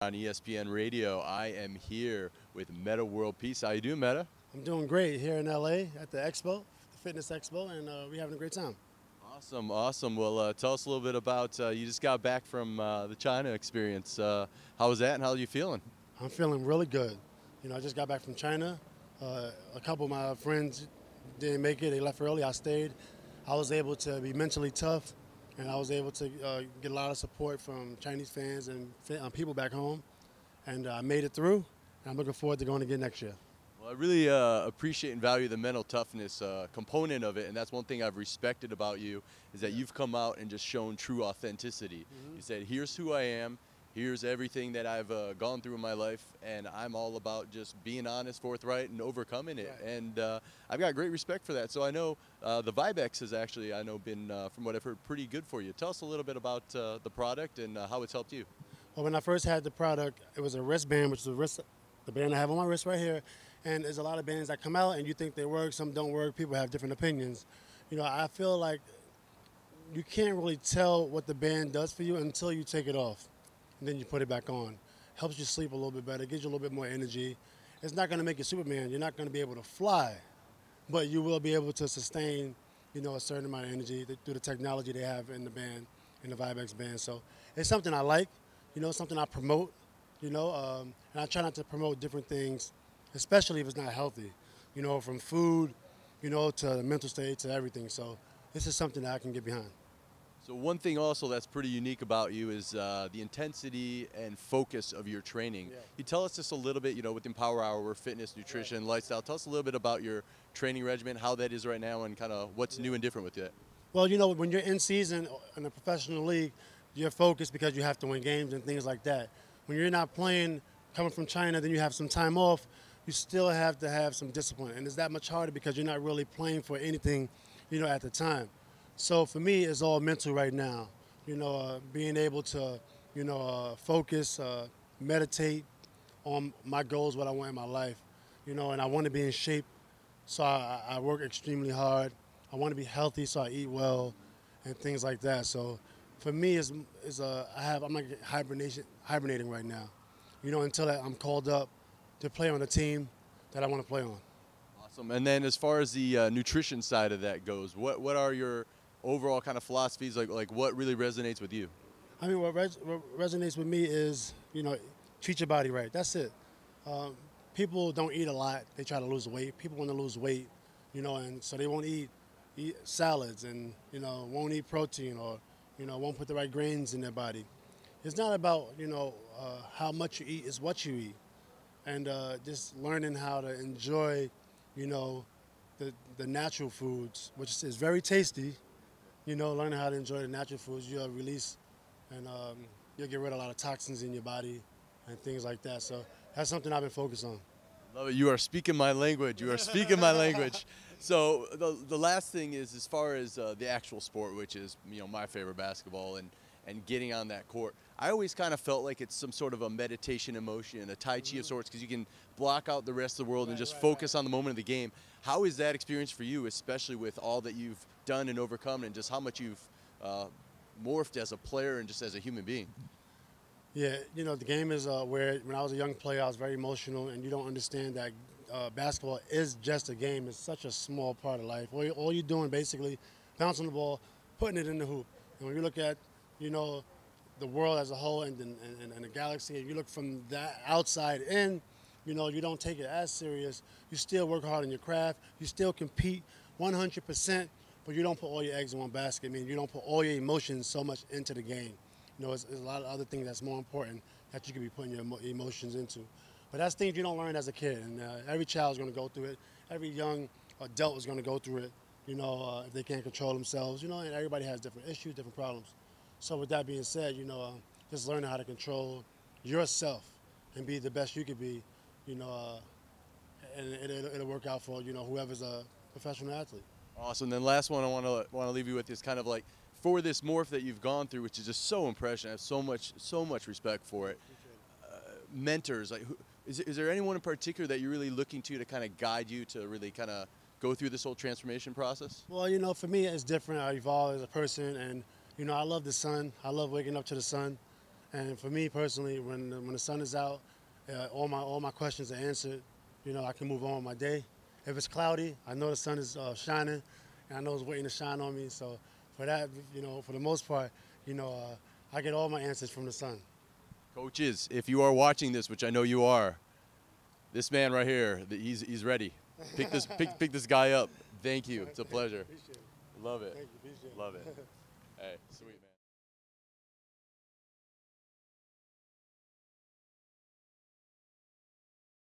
On ESPN Radio. I am here with Metta World Peace. How you doing, Metta? I'm doing great here in LA at the expo, the fitness expo, and we're having a great time. Awesome, awesome. Well, tell us a little bit about, you just got back from the China experience. How was that and how are you feeling? I'm feeling really good. I just got back from China. A couple of my friends didn't make it. They left early. I stayed. I was able to be mentally tough, and I was able to get a lot of support from Chinese fans and people back home. And I made it through, and I'm looking forward to going again next year. Well, I really appreciate and value the mental toughness component of it, and that's one thing I've respected about you, is that you've come out and just shown true authenticity. You said, here's who I am, here's everything that I've gone through in my life, and I'm all about just being honest, forthright, and overcoming it. Right. And I've got great respect for that. So I know the VYB-X has actually, I know, been, from what I've heard, pretty good for you. Tell us a little bit about the product and how it's helped you. Well, when I first had the product, it was a wristband, which is the band I have on my wrist right here. And there's a lot of bands that come out and you think they work, some don't work. People have different opinions. I feel like you can't really tell what the band does for you until you take it off and then you put it back on. Helps you sleep a little bit better, gives you a little bit more energy. It's not going to make you Superman. You're not going to be able to fly, but you will be able to sustain, a certain amount of energy through the technology they have in the band, in the VYB-X band. So it's something I like. Something I promote, and I try not to promote different things, especially if it's not healthy, from food, to the mental state, to everything. So this is something that I can get behind. So one thing also that's pretty unique about you is the intensity and focus of your training. Yeah. You tell us just a little bit, within Power Hour, we're fitness, nutrition, lifestyle. Tell us a little bit about your training regimen, how that is right now, and kind of what's new and different with it. Well, when you're in season in a professional league, you're focused because you have to win games and things like that. When you're not playing, coming from China, then you have some time off, you still have to have some discipline. And it's that much harder because you're not really playing for anything, at the time. So for me, it's all mental right now. Being able to, focus, meditate on my goals, what I want in my life, and I want to be in shape. So I work extremely hard. I want to be healthy, so I eat well and things like that. So for me, I'm like hibernating right now, until I'm called up to play on a team that I want to play on. Awesome. And then as far as the nutrition side of that goes, what are your overall kind of philosophies? Like what really resonates with you? I mean, what resonates with me is, treat your body right. That's it. People don't eat a lot. They try to lose weight. People want to lose weight, and so they won't eat salads and, won't eat protein or, won't put the right grains in their body. It's not about, how much you eat, it's what you eat. And just learning how to enjoy, the natural foods, which is very tasty. Learning how to enjoy the natural foods, you'll release and you'll get rid of a lot of toxins in your body and things like that. So that's something I've been focused on. Love it. You are speaking my language. You are speaking my language. So the last thing is, as far as the actual sport, which is my favorite, basketball, and getting on that court, I always kind of felt like it's some sort of a meditation emotion, a Tai Chi of sorts, because you can block out the rest of the world and just focus on the moment of the game. How is that experience for you, especially with all that you've done and overcome, and just how much you've morphed as a player and just as a human being? Yeah, the game is where when I was a young player, I was very emotional, and you don't understand that basketball is just a game. It's such a small part of life. All you're doing basically, bouncing the ball, putting it in the hoop. And when you look at, the world as a whole and the galaxy, and you look from that outside in, you don't take it as serious. You still work hard on your craft. You still compete 100%, but you don't put all your eggs in one basket. I mean, you don't put all your emotions so much into the game. There's a lot of other things that's more important that you could be putting your emotions into. But that's things you don't learn as a kid, and every child is going to go through it. Every young adult is going to go through it, if they can't control themselves, and everybody has different issues, different problems. So with that being said, just learning how to control yourself and be the best you could be, and it'll work out for, whoever's a professional athlete. Awesome. Then last one I want to leave you with is kind of like, for this morph that you've gone through, which is just so impressive. I have so much respect for it. Mentors, like, is there anyone in particular that you're really looking to kind of guide you to really kind of go through this whole transformation process? Well, for me, it's different. I evolve as a person, and I love the sun. I love waking up to the sun, And for me personally, when the sun is out, all my questions are answered. You know, I can move on with my day. If it's cloudy, I know the sun is shining, and I know it's waiting to shine on me. So for that, you know, for the most part, you know, I get all my answers from the sun. Coaches, if you are watching this, which I know you are, this man right here, he's ready. Pick this guy up. Thank you. It's a pleasure. Appreciate it. Love it. Thank you. Appreciate it. Love it. Hey, sweet man.